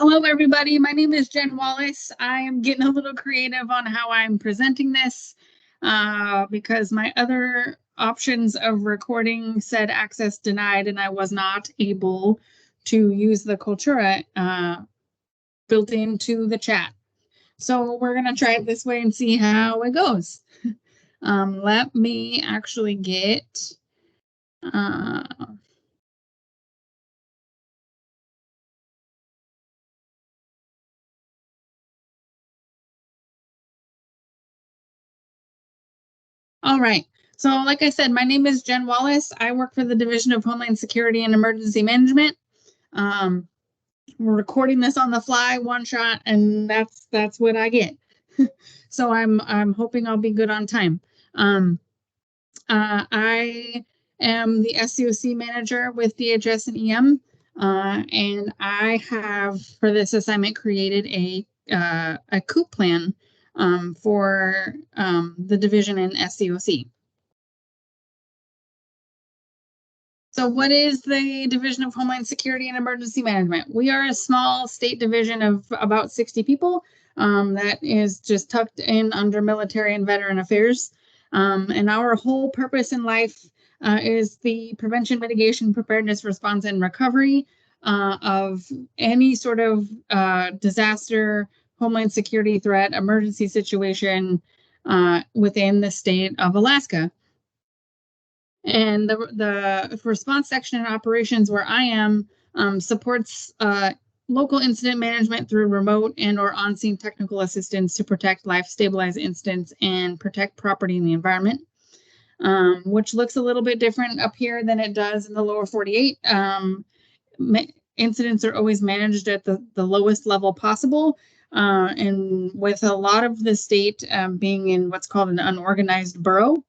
Hello, everybody. My name is Jen Wallace. I am getting a little creative on how I'm presenting this because my other options of recording said access denied, and I was not able to use the Cultura built into the chat. So we're going to try it this way and see how it goes. Let me actually get... All right. So like I said, my name is Jen Wallace. I work for the Division of Homeland Security and Emergency Management. We're recording this on the fly, one shot, and that's what I get. So I'm hoping I'll be good on time. I am the SCOC manager with DHS&EM, and I have for this assignment created a COOP plan for the division in SCOC. So what is the Division of Homeland Security and Emergency Management? We are a small state division of about 60 people that is just tucked in under Military and Veteran Affairs. And our whole purpose in life is the prevention, mitigation, preparedness, response, and recovery of any sort of disaster, homeland security threat, emergency situation within the state of Alaska. And the response section and operations where I am supports local incident management through remote and or on-scene technical assistance to protect life, stabilize incidents, and protect property and the environment, which looks a little bit different up here than it does in the lower 48. Incidents are always managed at the lowest level possible. And with a lot of the state being in what's called an unorganized borough,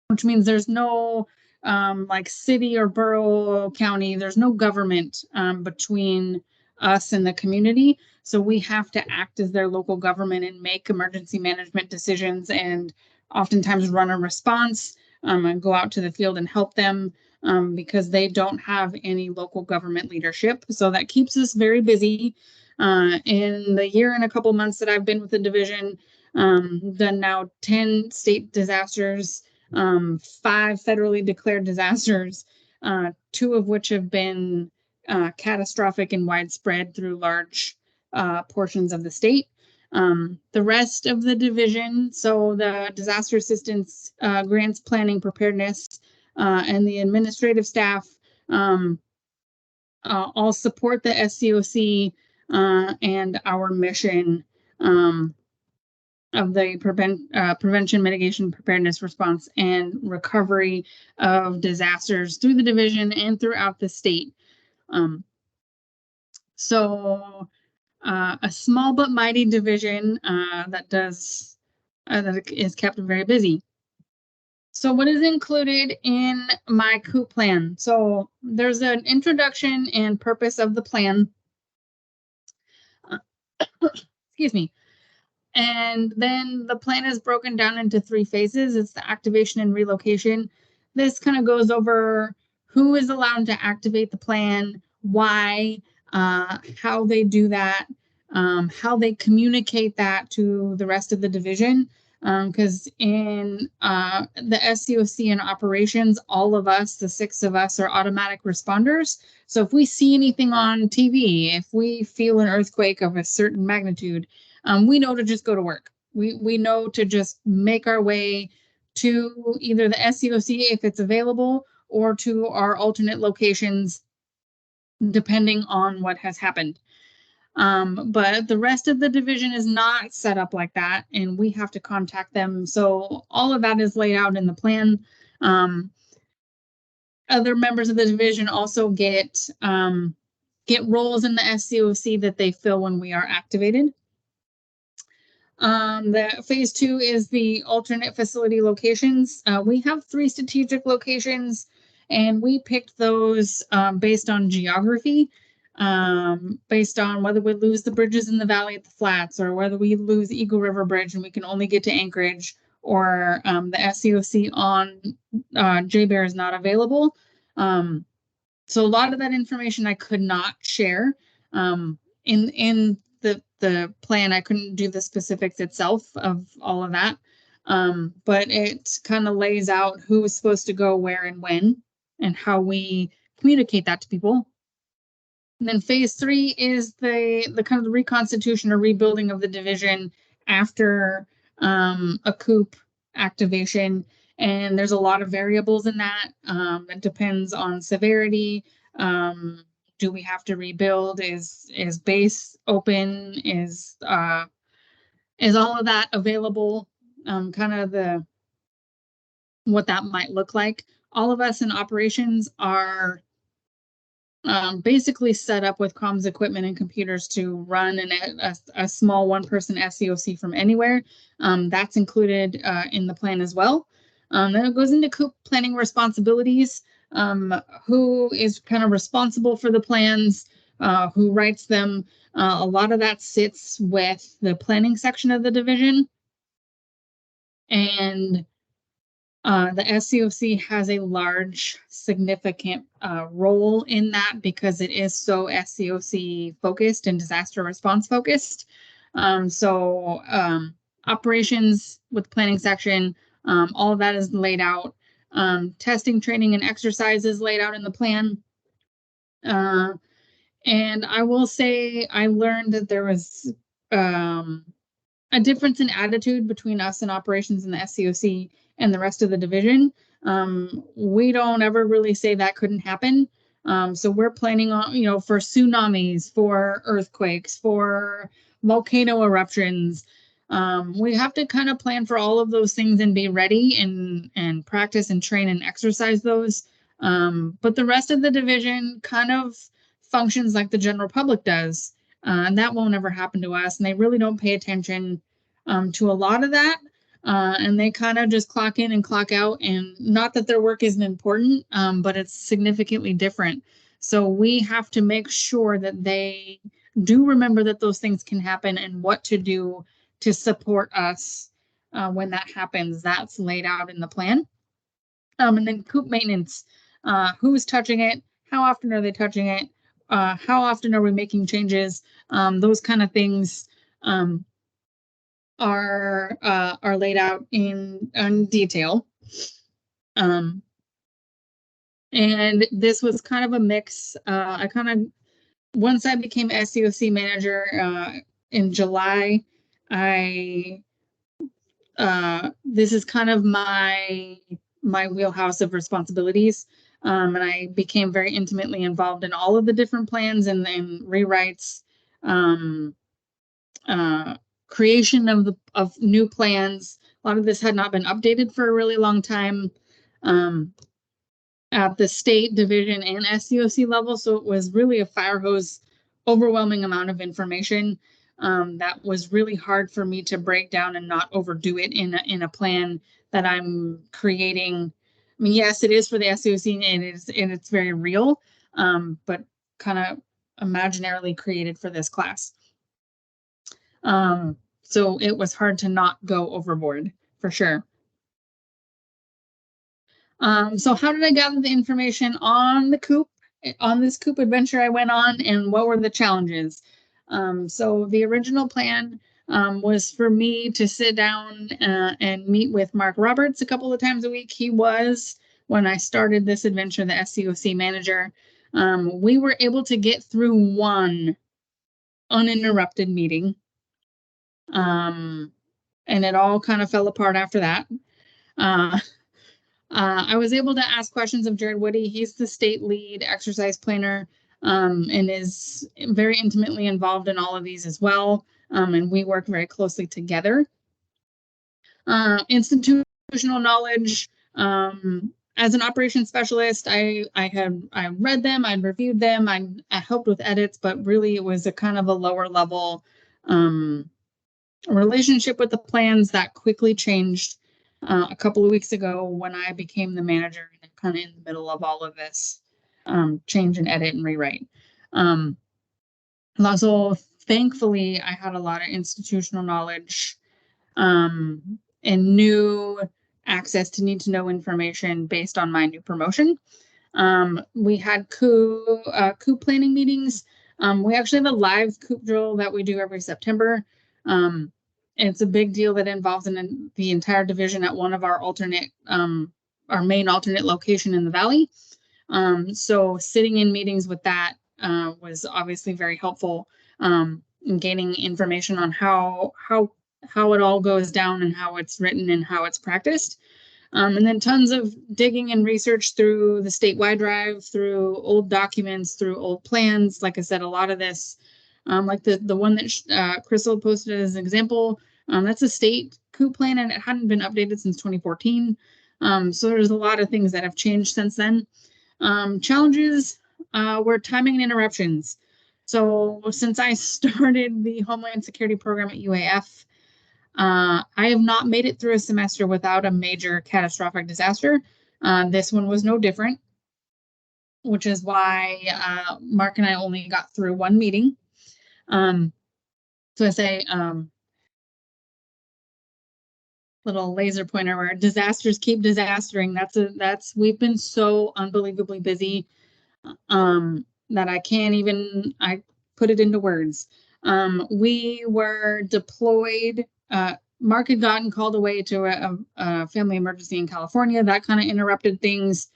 which means there's no like city or borough, county, there's no government between us and the community. So we have to act as their local government and make emergency management decisions and oftentimes run a response and go out to the field and help them because they don't have any local government leadership. So that keeps us very busy. In the year and a couple months that I've been with the division, done now 10 state disasters, 5 federally declared disasters, 2 of which have been catastrophic and widespread through large portions of the state. The rest of the division, so the disaster assistance, grants, planning, preparedness, and the administrative staff all support the SCOC and our mission of the prevention, mitigation, preparedness, response, and recovery of disasters through the division and throughout the state. So a small but mighty division that is kept very busy. So what is included in my COOP plan? So there's an introduction and purpose of the plan. Excuse me. And then the plan is broken down into 3 phases. It's the activation and relocation. This kind of goes over who is allowed to activate the plan, why, how they do that, how they communicate that to the rest of the division. Because in the SCOC and operations, all of us, the 6 of us, are automatic responders. So if we see anything on TV, if we feel an earthquake of a certain magnitude, we know to just go to work. We know to just make our way to either the SCOC if it's available or to our alternate locations, depending on what has happened. But the rest of the division is not set up like that, and we have to contact them. So all of that is laid out in the plan. Other members of the division also get roles in the SCOC that they fill when we are activated. The phase 2 is the alternate facility locations. We have 3 strategic locations, and we picked those based on geography, based on whether we lose the bridges in the valley at the flats, or whether we lose Eagle River Bridge and we can only get to Anchorage, or the SCOC on J-Bear is not available. So a lot of that information I could not share. in the plan. I couldn't do the specifics itself of all of that. But it kind of lays out who is supposed to go where and when, and how we communicate that to people. And then phase 3 is the kind of the reconstitution or rebuilding of the division after a COOP activation. And there's a lot of variables in that. It depends on severity. Do we have to rebuild? Is base open? Is all of that available? Kind of what that might look like. All of us in operations are basically set up with comms equipment and computers to run a small one-person SCOC from anywhere. That's included in the plan as well. Then it goes into COOP planning responsibilities. Who is kind of responsible for the plans, who writes them. A lot of that sits with the planning section of the division. And the SCOC has a large, significant role in that because it is so SCOC focused and disaster response focused. Operations with planning section, all of that is laid out. Testing, training, and exercises laid out in the plan. And I will say I learned that there was a difference in attitude between us and operations and the SCOC and the rest of the division. We don't ever really say that couldn't happen. So we're planning on, for tsunamis, for earthquakes, for volcano eruptions. We have to kind of plan for all of those things and be ready and practice and train and exercise those. But the rest of the division kind of functions like the general public does. And that won't ever happen to us. And they really don't pay attention to a lot of that. And they kind of just clock in and clock out. And not that their work isn't important, but it's significantly different. So we have to make sure that they do remember that those things can happen and what to do to support us when that happens. That's laid out in the plan. And then COOP maintenance, who's touching it? How often are they touching it? How often are we making changes? Those kind of things are laid out in detail. And this was kind of a mix. Once I became SCOC manager in July, this is kind of my wheelhouse of responsibilities. And I became very intimately involved in all of the different plans and rewrites, creation of new plans. A lot of this had not been updated for a really long time at the state, division, and SCOC level. So it was really a fire hose, overwhelming amount of information that was really hard for me to break down and not overdo it in a plan that I'm creating. I mean, yes, it is for the SCOC and it's very real, but kind of imaginarily created for this class. So it was hard to not go overboard for sure. So how did I gather the information on the COOP, on this COOP adventure I went on, and what were the challenges? So the original plan was for me to sit down and meet with Mark Roberts a couple of times a week. He was, when I started this adventure, the SCOC manager. We were able to get through one uninterrupted meeting. And it all kind of fell apart after that. I was able to ask questions of Jared Woody. He's the state lead exercise planner and is very intimately involved in all of these as well. And we work very closely together. Institutional knowledge. As an operations specialist, I read them, I reviewed them, I helped with edits, but really it was a kind of a lower level relationship with the plans that quickly changed a couple of weeks ago when I became the manager, and kind of in the middle of all of this change and edit and rewrite. Also, thankfully, I had a lot of institutional knowledge and new access to need to know information based on my new promotion. We had COOP planning meetings We actually have a live COOP drill that we do every September. It's a big deal that involves the entire division at one of our our main alternate location in the Valley. So sitting in meetings with that was obviously very helpful in gaining information on how it all goes down and how it's written and how it's practiced. And then tons of digging and research through the statewide drive, through old documents, through old plans. Like I said, a lot of this, like the one that Crystal posted as an example, that's a state COOP plan and it hadn't been updated since 2014. So there's a lot of things that have changed since then. Challenges were timing and interruptions. So since I started the Homeland Security program at UAF, I have not made it through a semester without a major catastrophic disaster. This one was no different, which is why Mark and I only got through one meeting. So I say, little laser pointer where disasters keep disastering. We've been so unbelievably busy that I put it into words. We were deployed. Mark had gotten called away to a family emergency in California. That kind of interrupted things.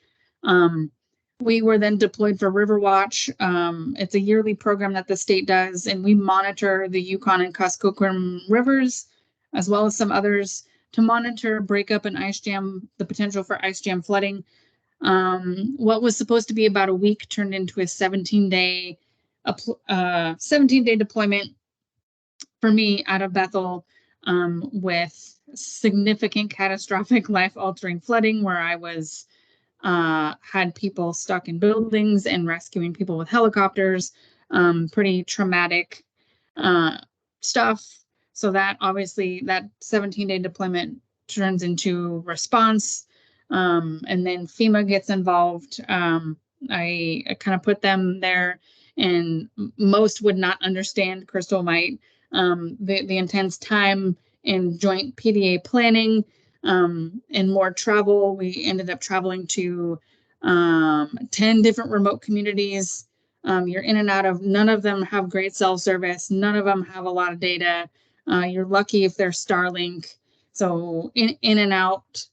We were then deployed for River Watch. It's a yearly program that the state does, and we monitor the Yukon and Kuskokwim rivers, as well as some others, to monitor breakup and ice jam, the potential for ice jam flooding. What was supposed to be about a week turned into a 17-day deployment for me out of Bethel, with significant catastrophic life-altering flooding where I was had people stuck in buildings and rescuing people with helicopters. Pretty traumatic stuff. So that obviously that 17-day deployment turns into response. And then FEMA gets involved. I kind of put them there, and most would not understand. Crystal might. The intense time in joint PDA planning and more travel. We ended up traveling to 10 different remote communities. You're in and out of, none of them have great cell service. None of them have a lot of data. You're lucky if they're Starlink. So in and out,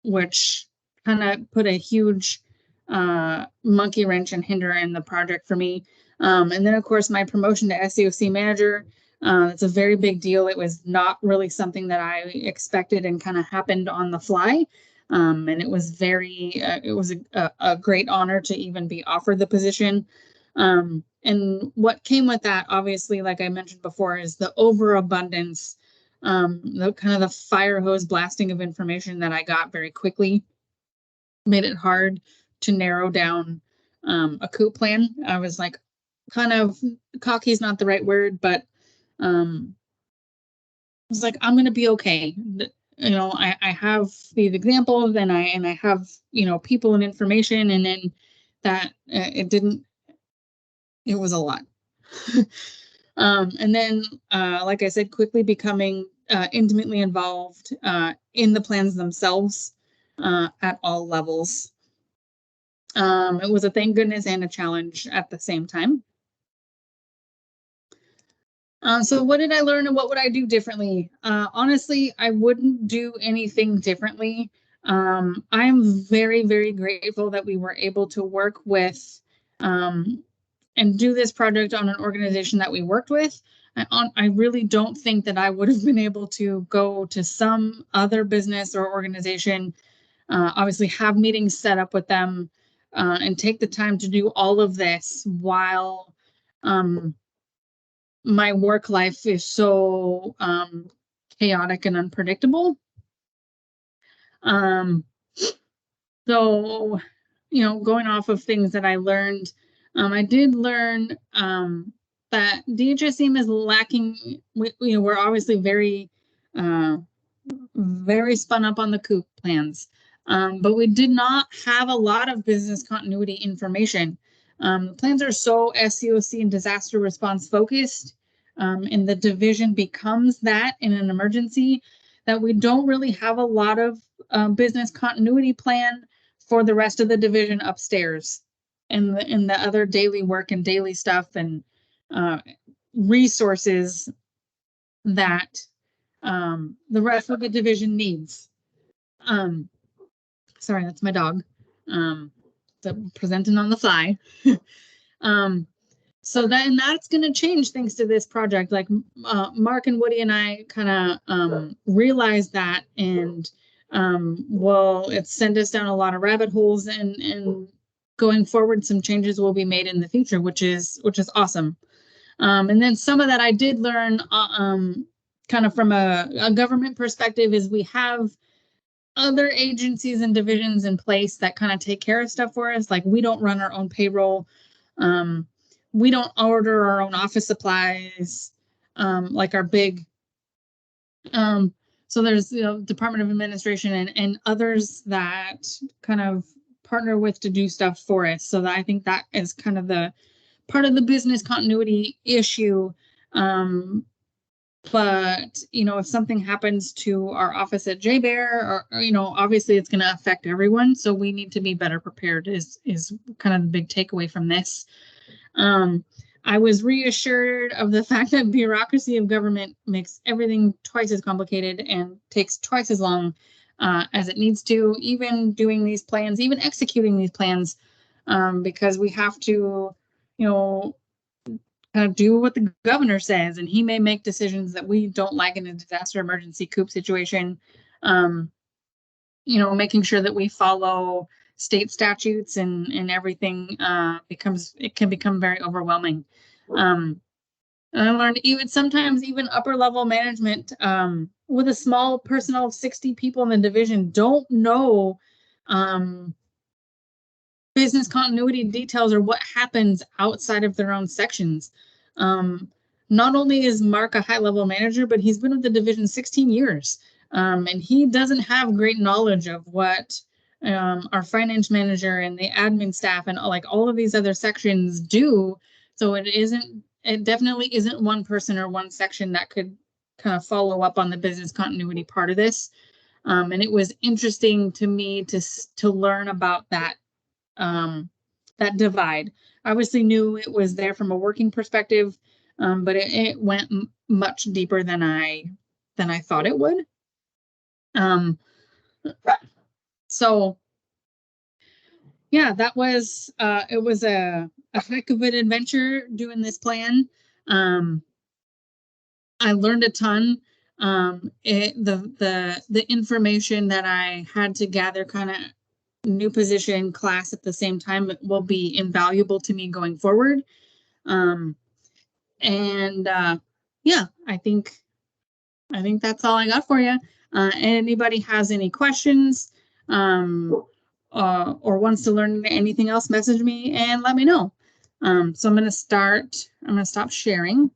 which kind of put a huge monkey wrench and hinder in the project for me. And then, of course, my promotion to SCOC manager. It's a very big deal. It was not really something that I expected and kind of happened on the fly. And it was a great honor to even be offered the position. And what came with that, obviously, like I mentioned before, is the overabundance, the kind of the fire hose blasting of information that I got very quickly made it hard to narrow down a COOP plan. I was like, kind of cocky is not the right word, but I was like, I'm gonna be okay. I have these examples and I have, people and information, and then that it was a lot. And then, like I said, quickly becoming intimately involved in the plans themselves at all levels. It was a thank goodness and a challenge at the same time. So what did I learn and what would I do differently? Honestly, I wouldn't do anything differently. I'm very, very grateful that we were able to work with and do this project on an organization that we worked with. I really don't think that I would have been able to go to some other business or organization, obviously have meetings set up with them, and take the time to do all of this while my work life is so chaotic and unpredictable. So, going off of things that I learned, I did learn that DHS&EM is lacking. We're obviously very, very spun up on the COOP plans, but we did not have a lot of business continuity information. Plans are so SCOC and disaster response focused, and the division becomes that in an emergency, that we don't really have a lot of business continuity plan for the rest of the division upstairs. and the other daily work and daily stuff and resources that the rest of the division needs. Sorry, that's my dog. Presenting on the fly. So that's going to change things to this project. Like Mark and Woody and I kind of realized that, and it sent us down a lot of rabbit holes, and going forward, some changes will be made in the future, which is awesome. And then some of that I did learn kind of from a government perspective is we have other agencies and divisions in place that kind of take care of stuff for us. Like we don't run our own payroll. We don't order our own office supplies, like our big. So there's Department of Administration and others that kind of partner with to do stuff for us. So that I think that is kind of the part of the business continuity issue. But if something happens to our office at JBear, or obviously it's going to affect everyone. So we need to be better prepared is kind of the big takeaway from this. I was reassured of the fact that bureaucracy of government makes everything twice as complicated and takes twice as long as it needs to, even doing these plans, even executing these plans, because we have to, kind of do what the governor says, and he may make decisions that we don't like in a disaster emergency COOP situation. Making sure that we follow state statutes and everything can become very overwhelming. And I learned sometimes even upper level management with a small personnel of 60 people in the division don't know business continuity details or what happens outside of their own sections. Not only is Mark a high level manager, but he's been with the division 16 years. And he doesn't have great knowledge of what our finance manager and the admin staff and like all of these other sections do. So it definitely isn't one person or one section that could kind of follow up on the business continuity part of this. And it was interesting to me to learn about that divide. I obviously knew it was there from a working perspective, but it went much deeper than I thought it would. So yeah, that was it was a heck of an adventure doing this plan. I learned a ton. The information that I had to gather, kind of new position class at the same time, will be invaluable to me going forward. Yeah, I think that's all I got for you. Anybody has any questions or wants to learn anything else, message me and let me know. So I'm going to stop sharing.